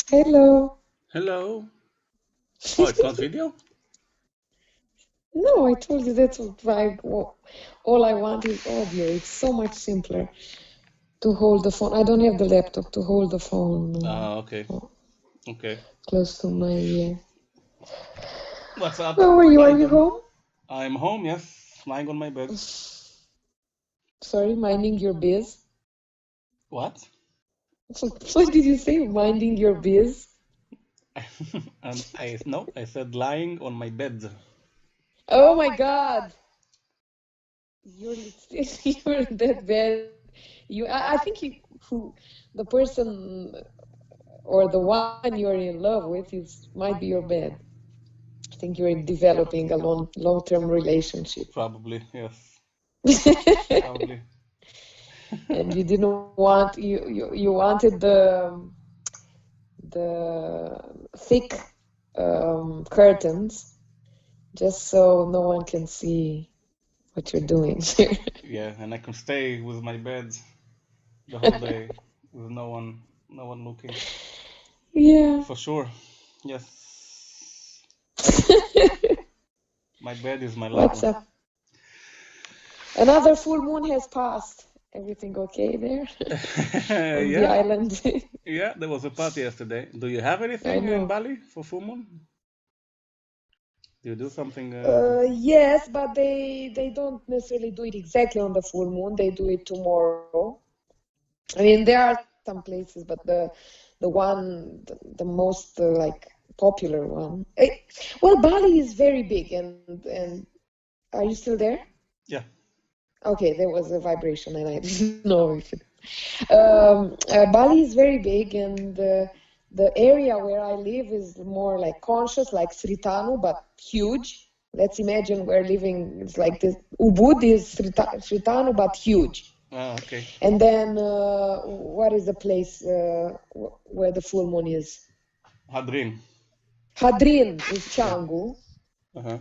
Hello. Hello. Oh, it's not video? No, I told you that's why all I want is audio. It's so much simpler to hold the phone. I don't have the laptop to hold the phone Okay. Okay. close to my ear. What's up? How are you? How Are you you doing? home? I'm home, yes. Lying on my bed. Sorry, minding your biz. What? What did you say? Minding your biz? I said lying on my bed. Oh my God. You're you're that bad. I think who the person or the one you're in love with is might be your bed. I think you're developing a long-term relationship. Probably, yes. Probably. And you didn't want you wanted the thick curtains just so no one can see what you're doing. Yeah, and I can stay with my bed the whole day with no one looking. Yeah. For sure. Yes. My bed is my What's lover. up? Another full moon has passed. Everything okay there on the Yeah. island? Yeah, there was a party yesterday. Do you have I anything in know. Bali for full moon? Do you do something? Yes, but they don't necessarily do it exactly on the full moon. They do it tomorrow. I mean, there are some places, but the most like popular one. Well, Bali is very big, and are you still there? Yeah. Okay, there was a vibration, and I didn't know if it. Bali is very big, and the area where I live is more like conscious, like Sritanu, but huge. Let's imagine we're living, it's like this. Ubud is Sritanu, but huge. Okay. And then, what is the place where the full moon is? Hadrin. Hadrin is Yeah. Canggu, Uh-huh.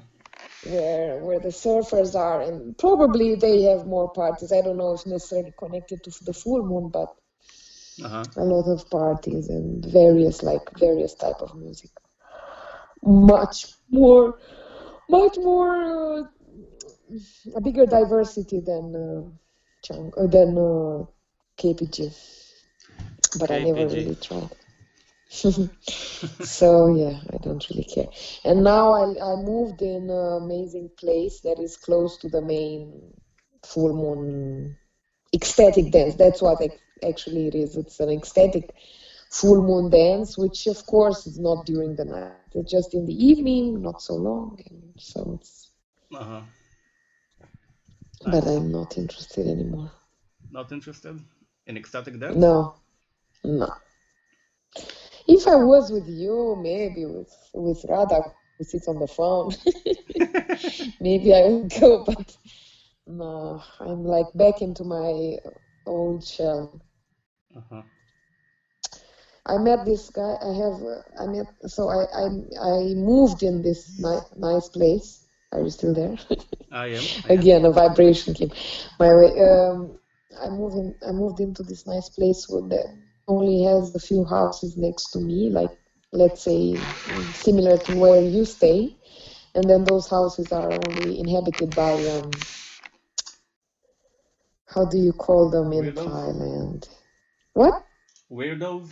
where the surfers are, and probably they have more parties. I don't know if necessarily connected to the full moon, but Uh-huh. a lot of parties and various type of music. Much more, much more, a bigger diversity than KPG, but I never KPG. really tried. So yeah, I don't really care. And now I moved in an amazing place that is close to the main full moon ecstatic dance. That's what actually it is. It's an ecstatic full moon dance, which of course is not during the night. It's just in the evening, not so long, and so it's. Uh-huh. But Nice. I'm not interested anymore. Not interested in ecstatic dance? No, no. If I was with you, maybe with Rada who sits on the phone, maybe I would go. But no, I'm like back into my old shell. Uh-huh. I met this guy. I met. So I moved in this nice place. Are you still there? I am. I am. Again, a vibration came my way. I moved into this nice place that only has a few houses next to me, like let's say similar to where you stay, and then those houses are only inhabited by how do you call them in Weirdos? Thailand? What? Weirdos?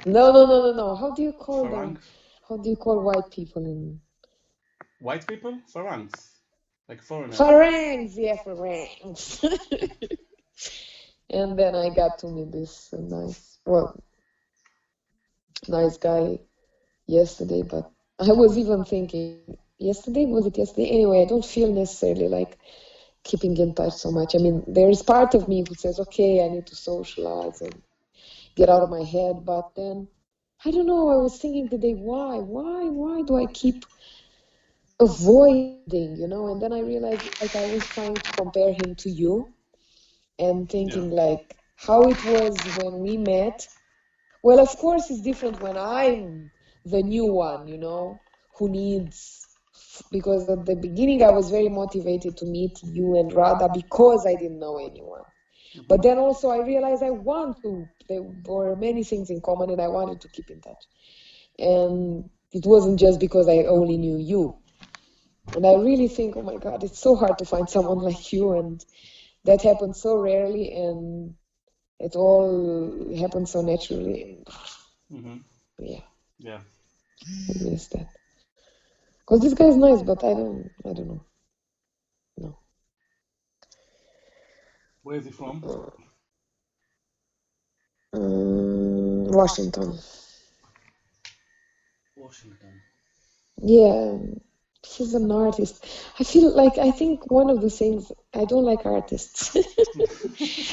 No. How do you call them? Farangs? How do you call white people in White people? Farangs. Like foreigners. Farangs? Yeah, Farangs. And then I got to meet this nice guy yesterday. But I was even thinking, yesterday, was it yesterday? Anyway, I don't feel necessarily like keeping in touch so much. I mean, there is part of me who says, okay, I need to socialize and get out of my head. But then, I don't know, I was thinking today, why do I keep avoiding, And then I realized like I was trying to compare him to you and Yeah. thinking like how it was when we met. Well, of course, it's different when I'm the new one, who needs, because at the beginning I was very motivated to meet you and Radha because I didn't know anyone. But then also I realized there were many things in common and I wanted to keep in touch. And it wasn't just because I only knew you. And I really think, oh my God, it's so hard to find someone like you. And that happens so rarely and it all happens so naturally. Mm-hmm. Yeah, Yeah. I miss that. Because this guy is nice, but I don't know. No. Where is he from? Washington. Washington. Yeah, he's an artist. I think one of the things I don't like artists.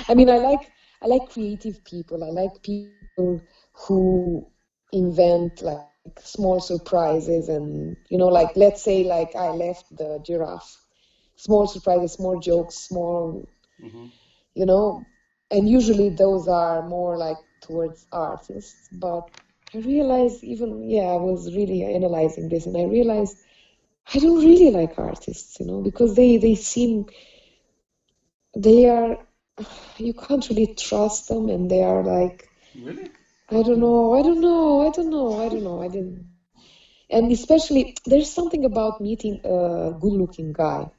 I mean, I like creative people. I like people who invent like small surprises and like let's say like I left the giraffe. Small surprises, small jokes, small, Mm-hmm. you know, and usually those are more like towards artists. But I realized I was really analyzing this and I realized I don't really like artists, because they are, you can't really trust them and they are like, Really? I didn't. And especially, there's something about meeting a good-looking guy,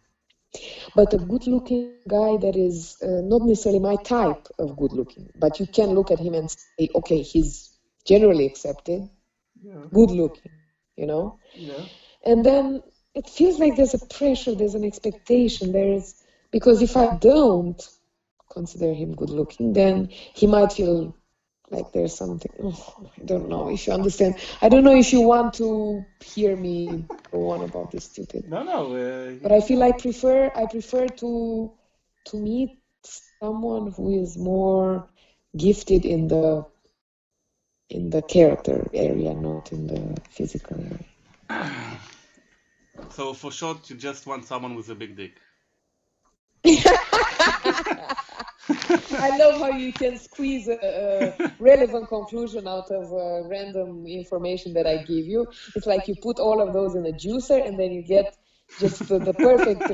but a good-looking guy that is not necessarily my type of good-looking, but you can look at him and say, okay, he's generally accepted, Yeah. good-looking, you know? Yeah. And then it feels like there's a pressure, there's an expectation, because if I don't consider him good looking, then he might feel like there's something. Oh, I don't know if you understand. I don't know if you want to hear me go on about this stupid. No, no. But I feel I prefer to meet someone who is more gifted in the character area, not in the physical area. So for short, you just want someone with a big dick. I love how you can squeeze a relevant conclusion out of random information that I give you. It's like you put all of those in a juicer and then you get just the perfect.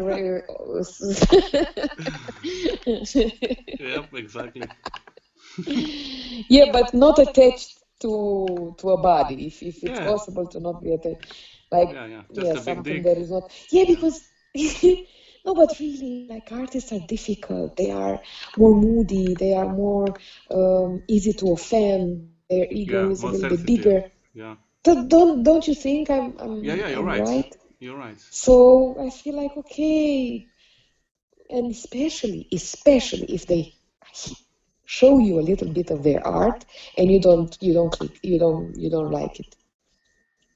Yep, exactly. Yeah, but not attached to a body. If it's Yeah, possible to not be attached, like yeah. Just a big something dick. that is not. Yeah, because no, but really, like artists are difficult. They are more moody. They are more easy to offend. Their ego Yeah, is a more little bit sensitive. bigger. Yeah. Don't you think Yeah, you're I'm right. right? You're right. So I feel like okay, and especially if they show you a little bit of their art and you don't click, you don't like it.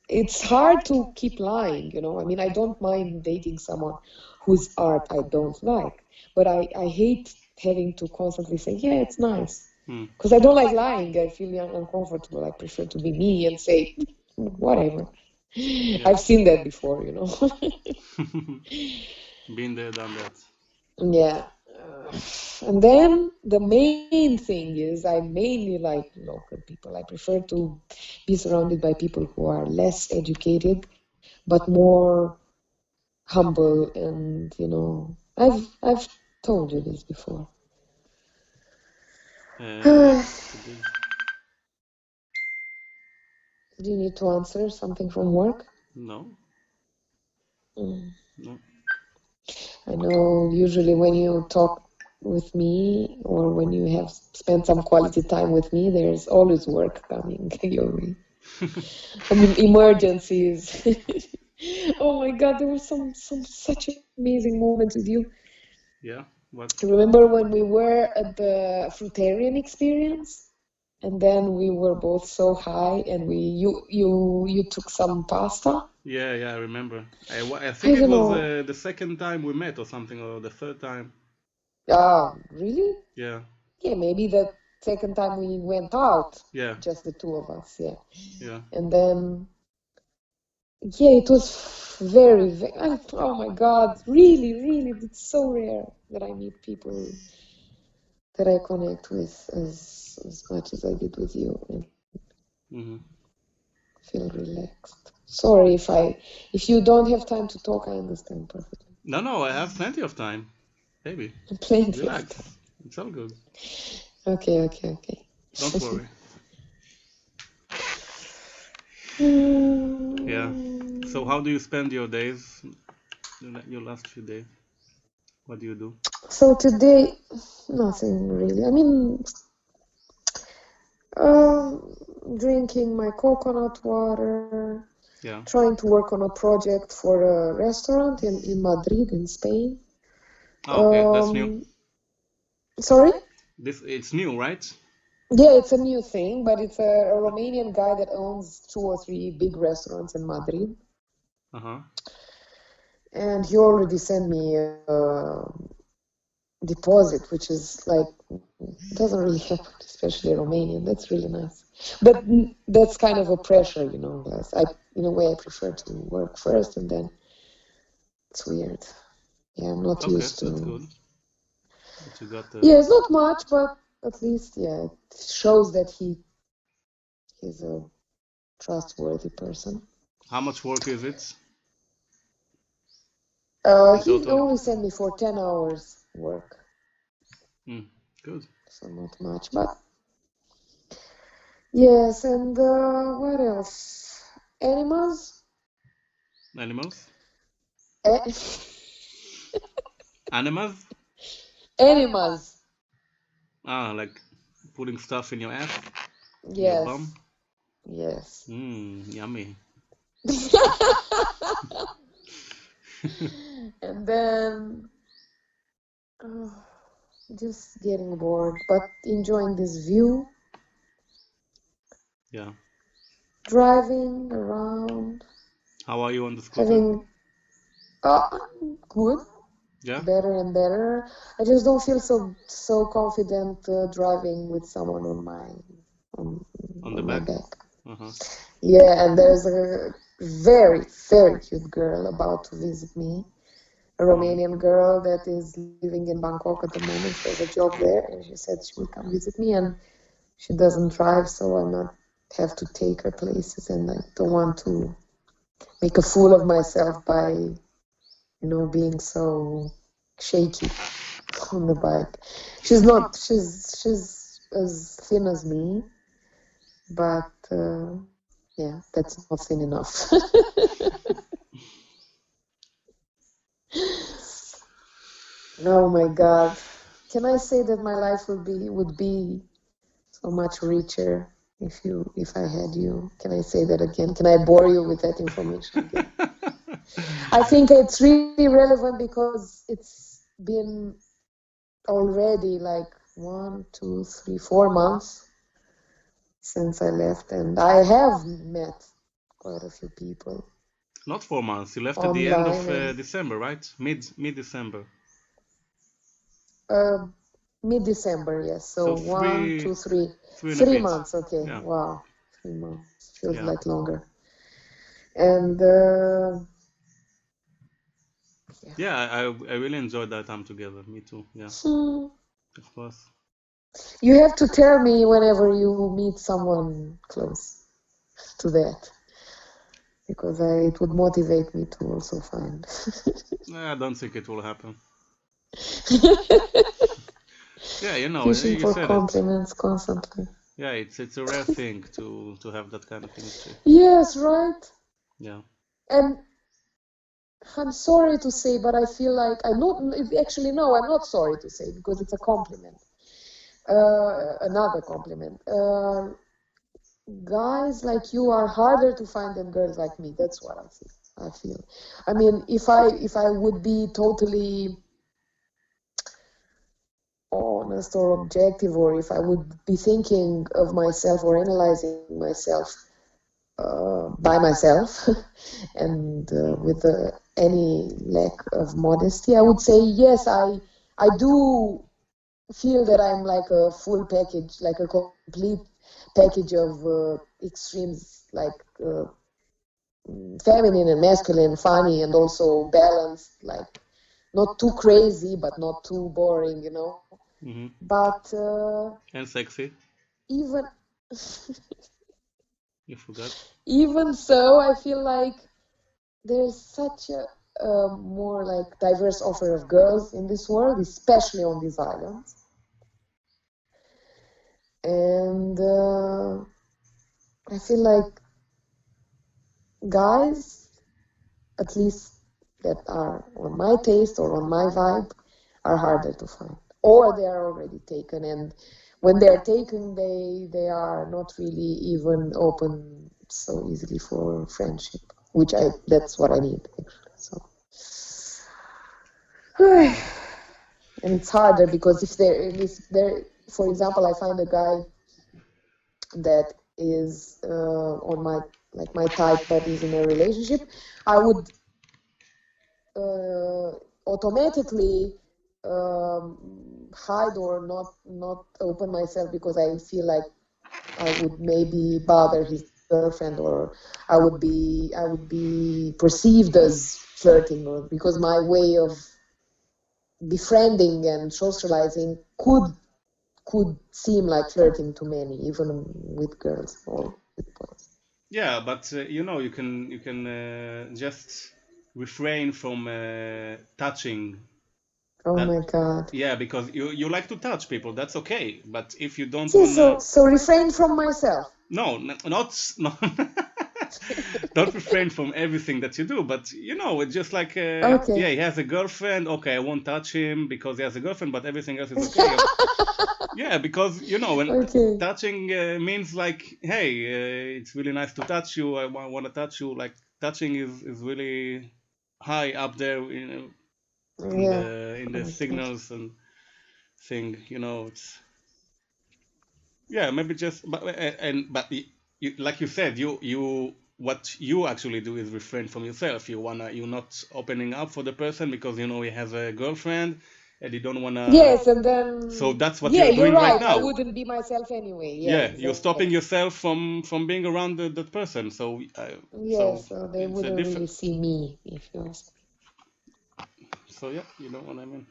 It's hard to keep lying. I mean, I don't mind dating someone whose art I don't like, but I hate having to constantly say, yeah, it's nice. Hmm. Because I don't like lying. I feel uncomfortable. I prefer to be me and say whatever. Yeah. I've seen that before. Been there, done that. Yeah. And then the main thing is I mainly like local people. I prefer to be surrounded by people who are less educated, but more humble and I've told you this before. Yes, Do it is. you need to answer something from work? No, Mm. no. I know usually when you talk with me or when you have spent some quality time with me, there's always work coming your way. I mean, emergencies. Oh my God, there were some such amazing moments with you. Yeah, what? Remember when we were at the fruitarian experience, and then we were both so high, and you took some pasta. Yeah, I remember. I think I it don't was know. the second time we met or something, or the third time. Ah, really? Yeah, Yeah, maybe the second time we went out, yeah, just the two of us. Yeah, yeah. and then yeah, it was oh my God, really, really, it's so rare that I meet people that I connect with as much as I did with you and Hmm. feel relaxed. Sorry if you don't have time to talk, I understand perfectly. No, no, I have plenty of time. Baby, Plenty of relax. time. It's all good. Okay. Don't worry. Yeah. So how do you spend your days, your last few days? What do you do? So today, nothing really. I mean, um, drinking my coconut water, Yeah. trying to work on a project for a restaurant in Madrid, in Spain. Oh, okay. That's new. Um, Sorry? It's new, right? Yeah, it's a new thing, but it's a Romanian guy that owns two or three big restaurants in Madrid. Uh-huh. And he already sent me a deposit, which is like, doesn't really happen, especially Romanian. That's really nice. But that's kind of a pressure, you know. In a way, I prefer to work first and then it's weird. Yeah, I'm not Okay, used that's to. good. But you got Yeah, it's not much, but at least, yeah, it shows that he's a trustworthy person. how much work is it in He total? only sent me for 10 hours work, Mm, good. so not much, but yes, and what else? Animals? Animals? Eh, Animals? Animals. Ah, like putting stuff in your ass, in your bum? Yes, yes. Yummy. And then oh, just getting bored, but enjoying this view, Yeah. driving around, How are you on the scooter? having good, Yeah? better and better. I just don't feel so confident driving with someone on On the on my back? back. Uh-huh. Yeah, and there's a very cute girl about to visit me, a Romanian girl that is living in Bangkok at the moment. She has a job there, and she said she will come visit me. And she doesn't drive, so I not have to take her places, and I don't want to make a fool of myself by, being so shaky on the bike. She's as thin as me, but yeah, that's not thin enough. Oh my God. Can I say that my life would be so much richer if I had you? Can I say that again? Can I bore you with that information again? I think it's really relevant because it's been already like 1, 2, 3, 4 months since I left, and I have met quite a few people Not 4 months. You left at the end of online and December, right? Mid December. uh, mid-December, yes. So So one, two, three, three and a three bit. months. Okay, Yeah. wow, 3 months feels Yeah. like longer. And yeah. Yeah, I really enjoyed that time together. Me too. Yeah, of course. You have to tell me whenever you meet someone close to that, because it would motivate me to also find. I don't think it will happen. Yeah, Fishing you for said it. compliments constantly. Yeah, it's a rare thing to have that kind of chemistry. Yes, right. Yeah. And I'm sorry to say, but I feel like I not actually no, I'm not sorry to say because it's a compliment. Another compliment. Guys like you are harder to find than girls like me. That's what I feel. I mean, if I would be totally honest or objective, or if I would be thinking of myself or analyzing myself by myself and with any lack of modesty, I would say yes. I do feel that I'm like a full package, like a complete package of extremes, like feminine and masculine, funny and also balanced, like not too crazy but not too boring, Mm-hmm. But And sexy. even You forgot. even so, I feel like there's such a more like diverse offer of girls in this world, especially on these islands. And I feel like guys, at least that are on my taste or on my vibe, are harder to find, or they are already taken. And when they are taken, they are not really even open so easily for friendship, which I that's what I need actually. So, and it's harder because if there, for example, I find a guy that is on my like my type, but is in a relationship, I would automatically hide or not open myself because I feel like I would maybe bother his girlfriend, or I would be perceived as flirting, or because my way of befriending and socializing could seem like flirting to many, even with girls or with boys. Yeah, but you can just refrain from touching Oh that. my God. Yeah, because you like to touch people. That's okay. But if you don't See, wanna, so refrain from myself. no, not no. Don't refrain from everything that you do, but it's just like, yeah, Okay. he has a girlfriend. Okay, I won't touch him because he has a girlfriend, but everything else is okay. Yeah, because when Okay. touching means like, hey, it's really nice to touch you. I want to touch you. Like touching is really high up there in Yeah. the Understand. signals and thing. It's, yeah, maybe just but like you said, you what you actually do is refrain from yourself. You're not opening up for the person because he has a girlfriend and you don't wanna. Yes, and So then that's what yeah, you're you're doing right right. I now. wouldn't be myself anyway. Yeah, Yeah, you're stopping exactly. yourself from being around that person. So Yes, so they it's a wouldn't different. really see me if you ask me. So yeah, you know what I mean.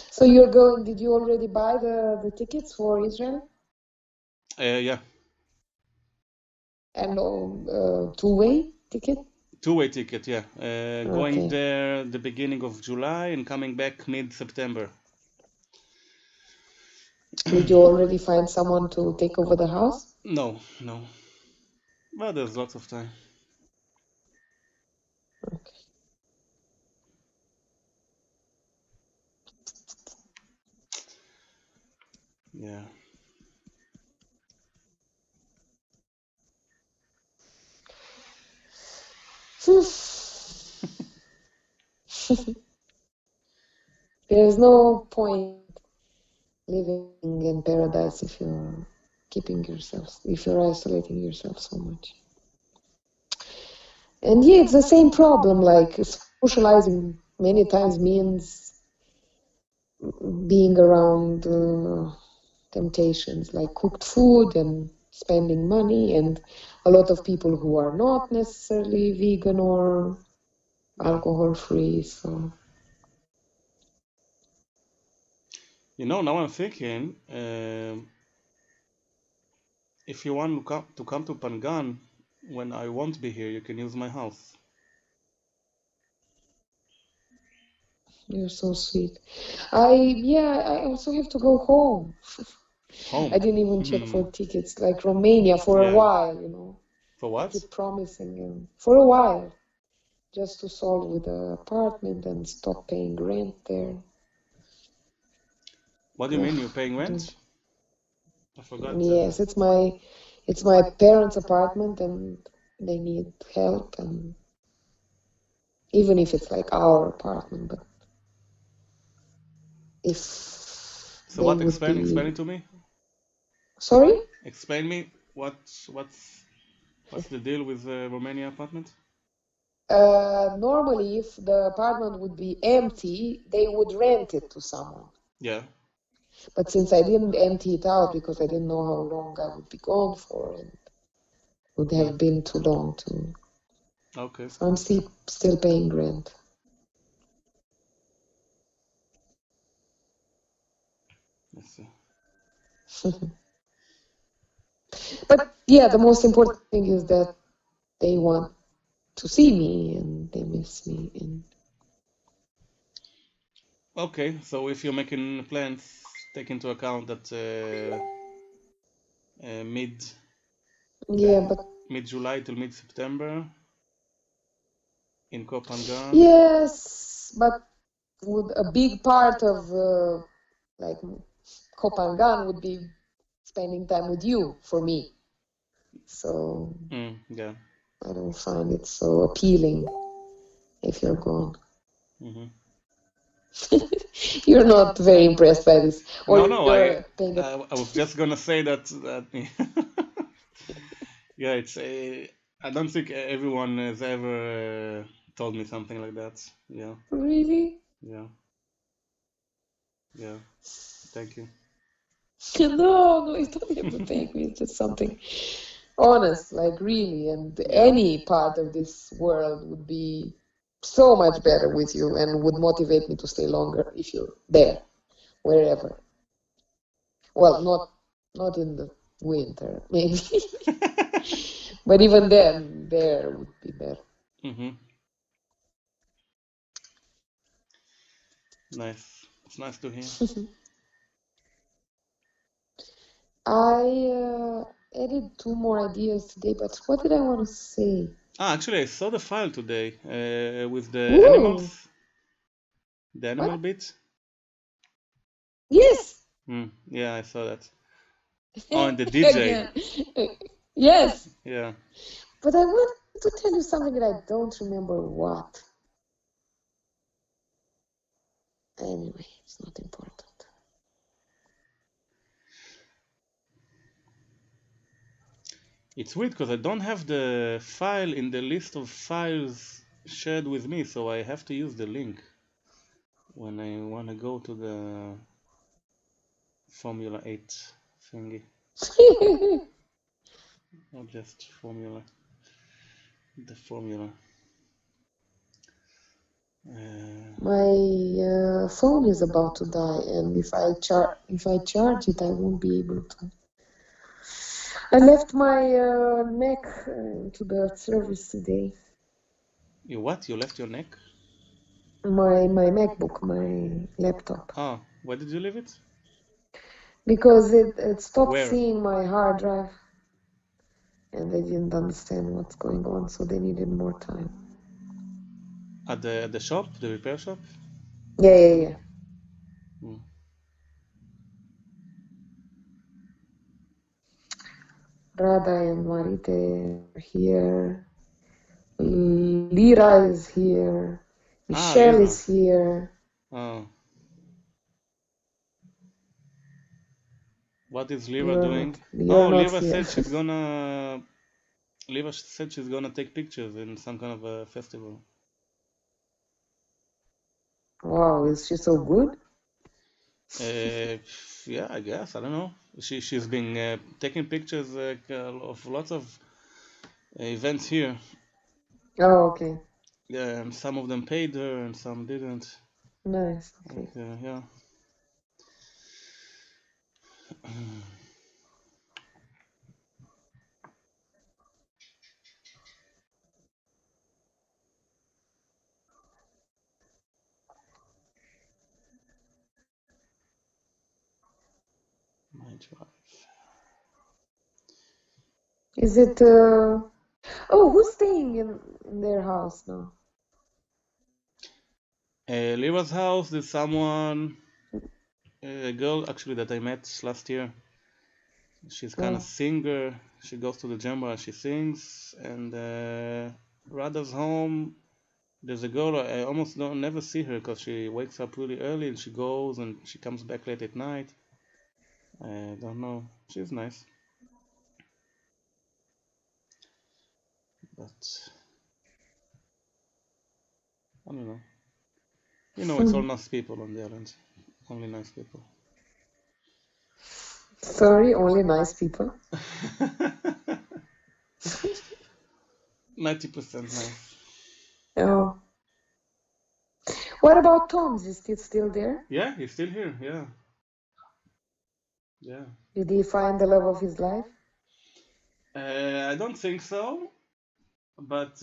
So you're going, did you already buy the tickets for Israel? Yeah, And two-way ticket? two-way ticket. Yeah, going Okay. there the beginning of July and coming back mid-September. Did you already find someone to take over the house? No, no, but there's lots of time. Okay. Yeah. There's no point living in paradise if you're keeping yourself, if you're isolating yourself so much. And yeah, it's the same problem. Like socializing many times means being around temptations like cooked food and spending money, and a lot of people who are not necessarily vegan or Yeah. alcohol free. So Now I'm thinking, if you want to come to Pangan when I won't be here, you can use my house. you're so sweet. I also have to go home. I Home. didn't even check Hmm. for tickets, like Romania for a Yeah. while. For I what? keep promising him for a while just to solve with the apartment and stop paying rent there. What do you Ugh, mean you're paying dude. rent? I forgot. Yes, it's my parents' apartment and they need help, and even if it's like our apartment, but if So they what? would Explain be it to me. sorry. Explain me what's the deal with the Romania apartment? Normally, if the apartment would be empty, they would rent it to someone. Yeah. But since I didn't empty it out because I didn't know how long I would be gone for, and would Hmm. have been too long to, Okay. so I'm still paying rent. Let's see. But yeah, the most important thing is that they want to see me and they miss me. And Okay. So if you're making plans, take into account that mid Yeah, but mid July till mid September in Kopangan. yes, but would a big part of like Kopangan would be spending time with you for me. So Yeah. I don't find it so appealing if you're gone. Mm-hmm. You're not very impressed by this, or No, no. you're paying it. I was just gonna say that yeah, it's I don't think everyone has ever told me something like that. Yeah, Really? yeah, yeah. Thank you. No, no, you don't have to thank me. It's just something honest, like really. And Yeah. any part of this world would be so much better with you and would motivate me to stay longer if you're there, wherever. Well, not in the winter, maybe. But even then, there would be better. Mm-hmm. Nice. It's nice to hear. I added two more ideas today, but what did I want to say? Ah, actually, I saw the file today with the Ooh, animals, the animal what? bit. Yes. Yeah, I saw that. Oh, and the DJ. Again. Yes. Yeah. But I want to tell you something that I don't remember what. Anyway, it's not important. It's weird because I don't have the file in the list of files shared with me, so I have to use the link when I want to go to the Formula 8 thingy. Not just Formula, the Formula. My phone is about to die, and if I charge it, I won't be able to. I left my Mac to the service today. You what? You left your neck? My MacBook, my laptop, Ah, where did you leave it? because it stopped Where? seeing my hard drive, and they didn't understand what's going on, so they needed more time. At the shop, the repair shop? Yeah, yeah, yeah. Hmm. Rada and Marite are here. Lira is here. Ah, Michelle Lira. is here. Oh. What is Lira You're doing? not. You're Oh, not Lira here. said she's gonna. Lira said she's gonna take pictures in some kind of a festival. Wow, is she so good? Uh, yeah, I guess. I don't know. She's been taking pictures of lots of events here. Oh, okay. Yeah, and some of them paid her and some didn't. Nice. Like, Okay. yeah. My drive. Is it? Oh, who's staying in their house now? Lira's house. There's someone, a girl actually that I met last year. She's kind of Oh, singer. She goes to the jamba and she sings. And Rada's home. There's a girl I almost don't never see her because she wakes up really early and she goes and she comes back late at night. I don't know. She's nice, but I don't know. You know, it's all nice people on the island. Only nice people. sorry, only nice people. 90% nice. Oh, what about Tom's? Is he still there? Yeah, he's still here. Yeah, yeah. Did he find the love of his life? I don't think so, but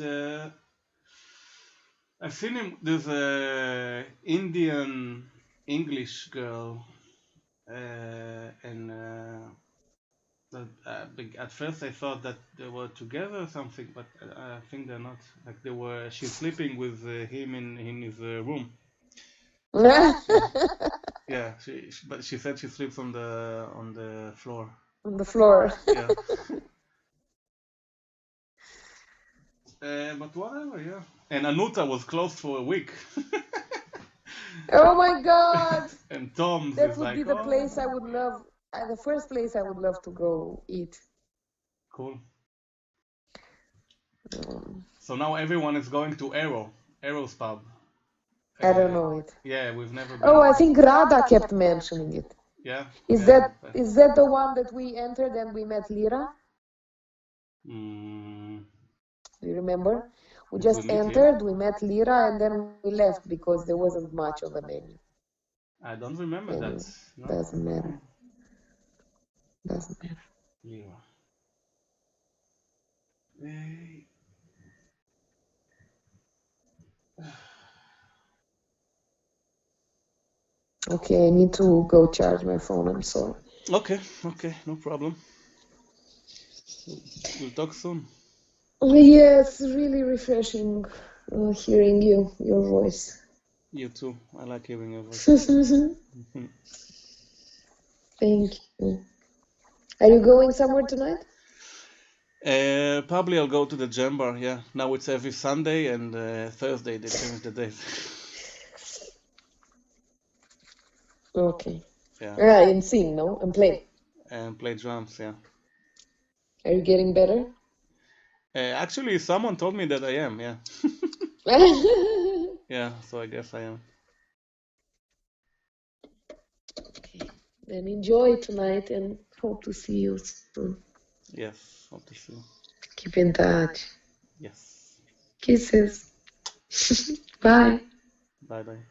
I've seen him. There's a Indian English girl and at first I thought that they were together or something, but I think they're not. Like they were, she's sleeping with him in his room. Yeah, yeah. But she said she sleeps on the floor. On the floor. Yeah. But whatever, yeah. And Anuta was closed for a week. Oh my God. And Tom's That is would be like, the oh, place I would love, the first place I would love to go eat. cool. Um, So now everyone is going to Arrow's pub. I don't know it. Yeah, we've never been. Oh, I think Rada kept mentioning it. Yeah, Is yeah. that the one that we entered and we met Lira? Mm, Do you remember? We did just we meet Lira? entered, we met Lira, and then we left because there wasn't much on the menu. I don't remember that. Anyway, No. doesn't matter. Doesn't matter. Lira. Eh, Okay, I need to go charge my phone. I'm sorry. Okay, no problem. We'll talk soon. Yes, really refreshing hearing your voice. You too. I like hearing your voice. Thank you. Are you going somewhere tonight? Probably I'll go to the gym bar. Yeah, now it's every Sunday and Thursday they change the days. Okay. Yeah. And sing, no? And play. And play drums. Yeah. Are you getting better? Actually, someone told me that I am. Yeah. Yeah. So I guess I am. Okay. Then enjoy tonight and hope to see you soon. Yes. Hope to see you. Keep in touch. Yes. Kisses. Bye. Bye bye.